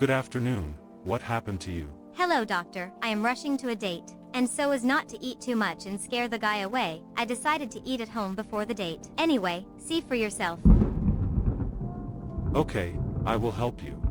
Good afternoon. What happened to you? Hello, doctor. I am rushing to a date. And so as not to eat too much and scare the guy away, I decided to eat at home before the date. Anyway, see for yourself. Okay, I will help you.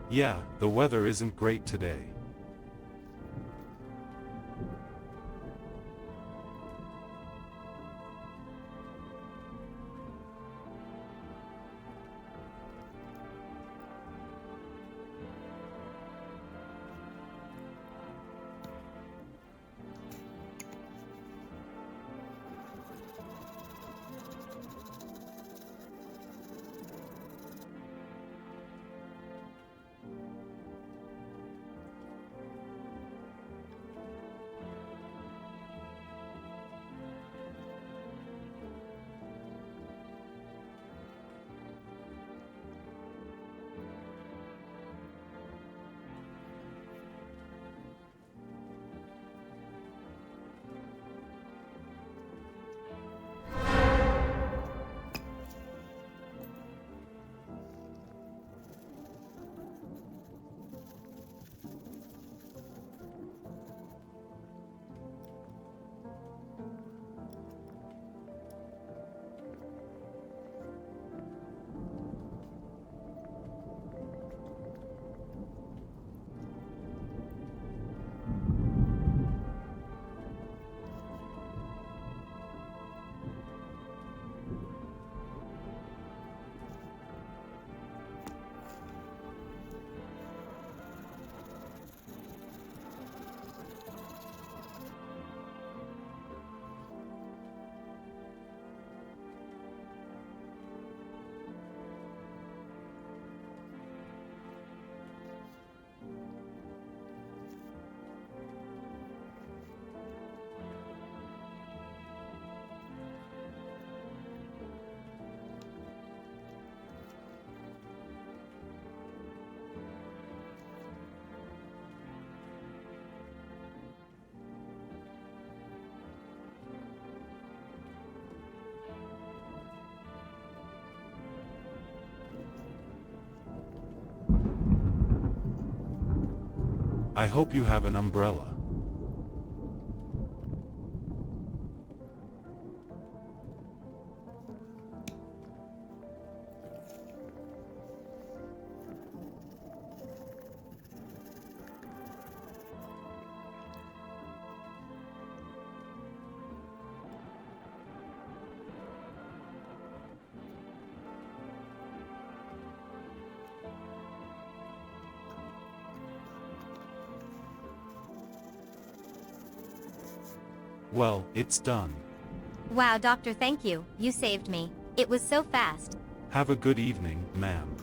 Yeah, the weather isn't great today. I hope you have an umbrella. Well, it's done. Wow, doctor, thank you. You saved me. It was so fast. Have a good evening, ma'am.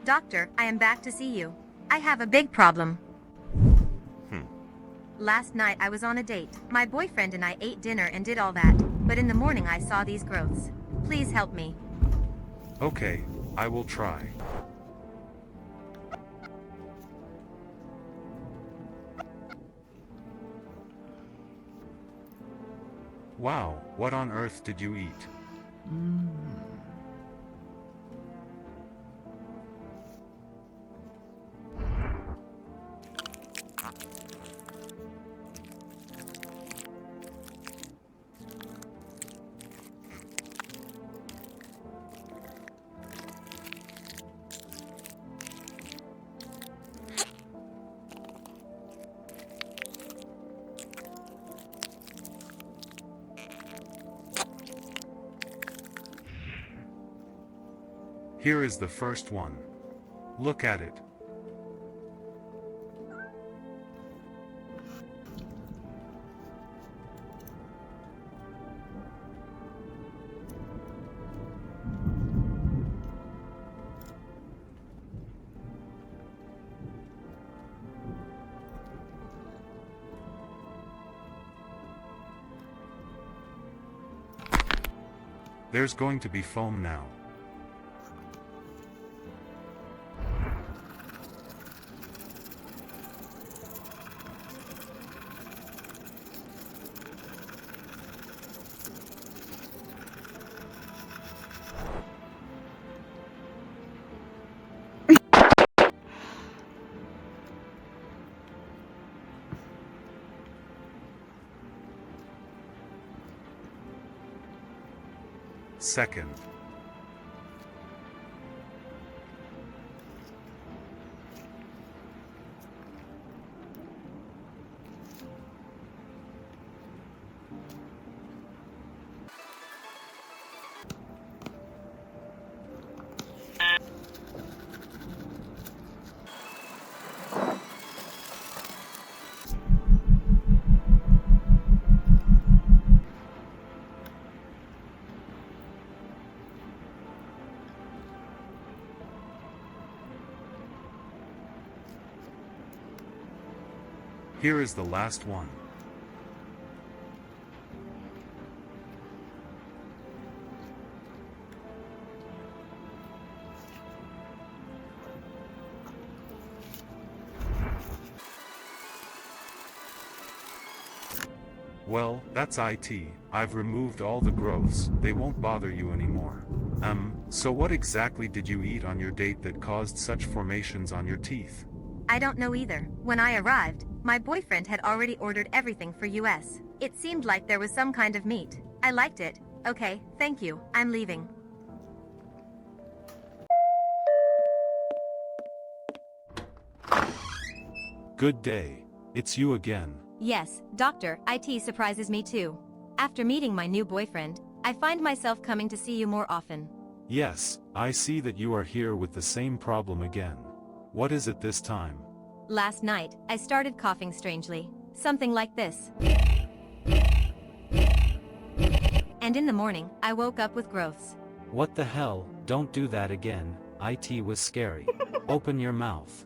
Doctor, I am back to see you. I have a big problem. Last night I was on a date. My boyfriend and I ate dinner and did all that, but in the morning I saw these growths. Please help me. Okay, I will try. Wow, what on earth did you eat? Here is the first one. Look at it. There's going to be foam now. Second. Here is the last one. Well, that's IT. I've removed all the growths, they won't bother you anymore. So what exactly did you eat on your date that caused such formations on your teeth? I don't know either. When I arrived, my boyfriend had already ordered everything for US. It seemed like there was some kind of meat. I liked it. Okay, thank you. I'm leaving. Good day. It's you again. Yes, Doctor, IT surprises me too. After meeting my new boyfriend, I find myself coming to see you more often. Yes, I see that you are here with the same problem again. What is it this time? Last night, I started coughing strangely. Something like this. And in the morning, I woke up with growths. What the hell, don't do that again, IT was scary. Open your mouth.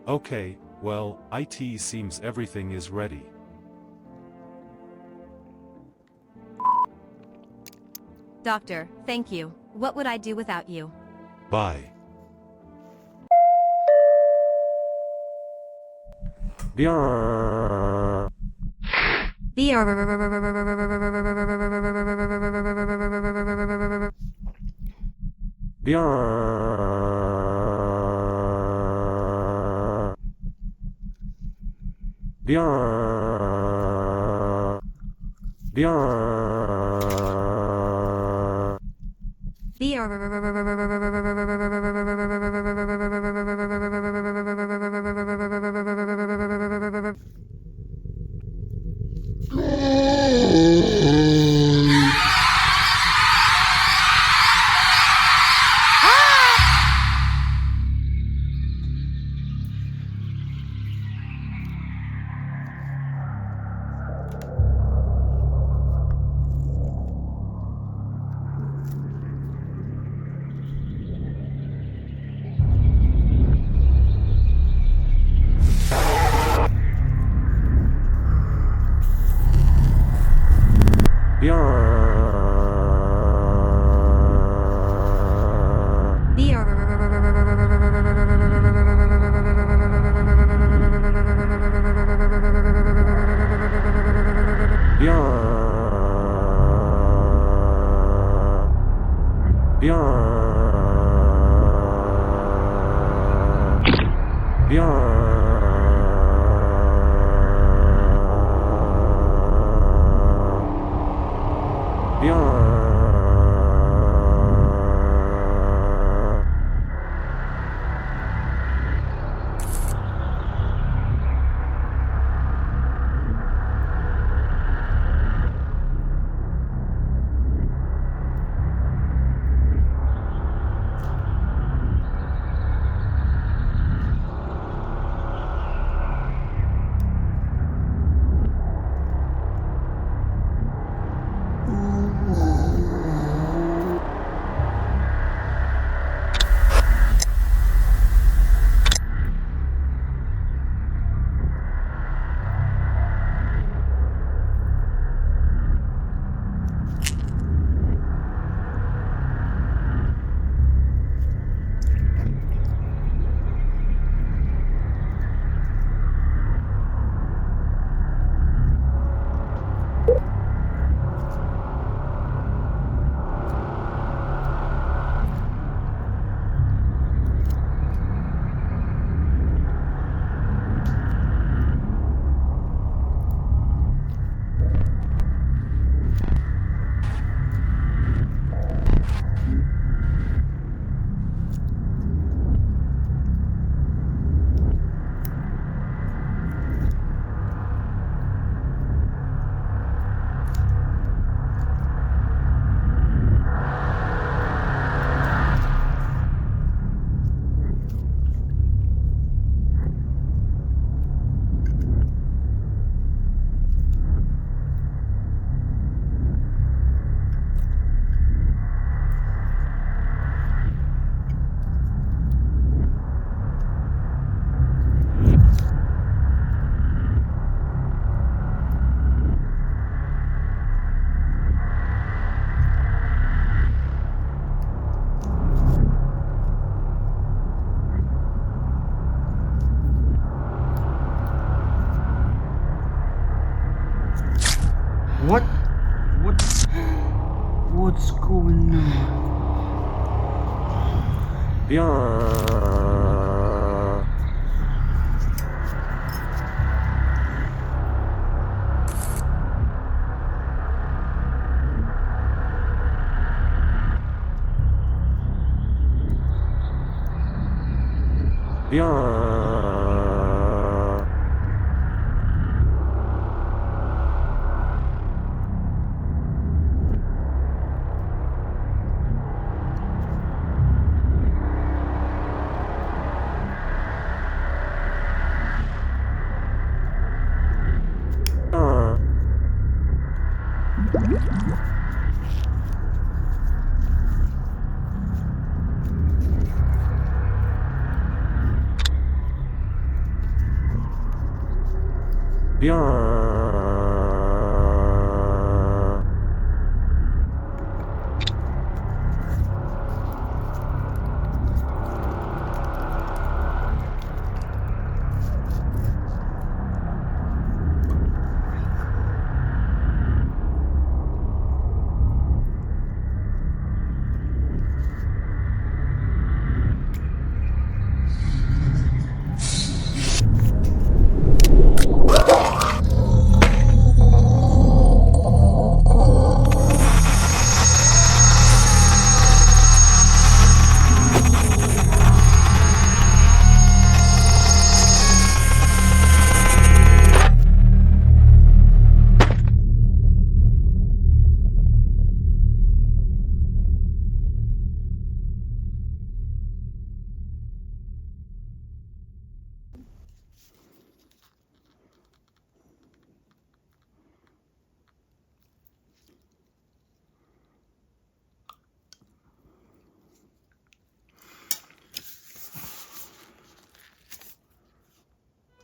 Okay, well, IT seems everything is ready. Doctor, thank you. What would I do without you? Bye. What? What's going on? Björn.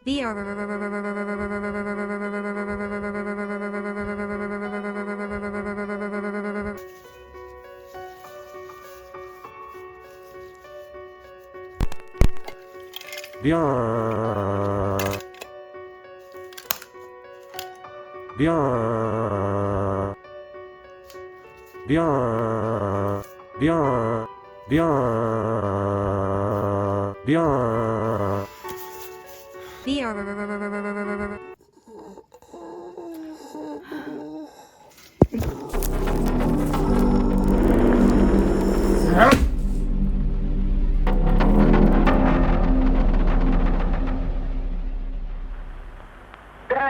Björn. Björn. Björn. Björn. Björn. Björn. Björn.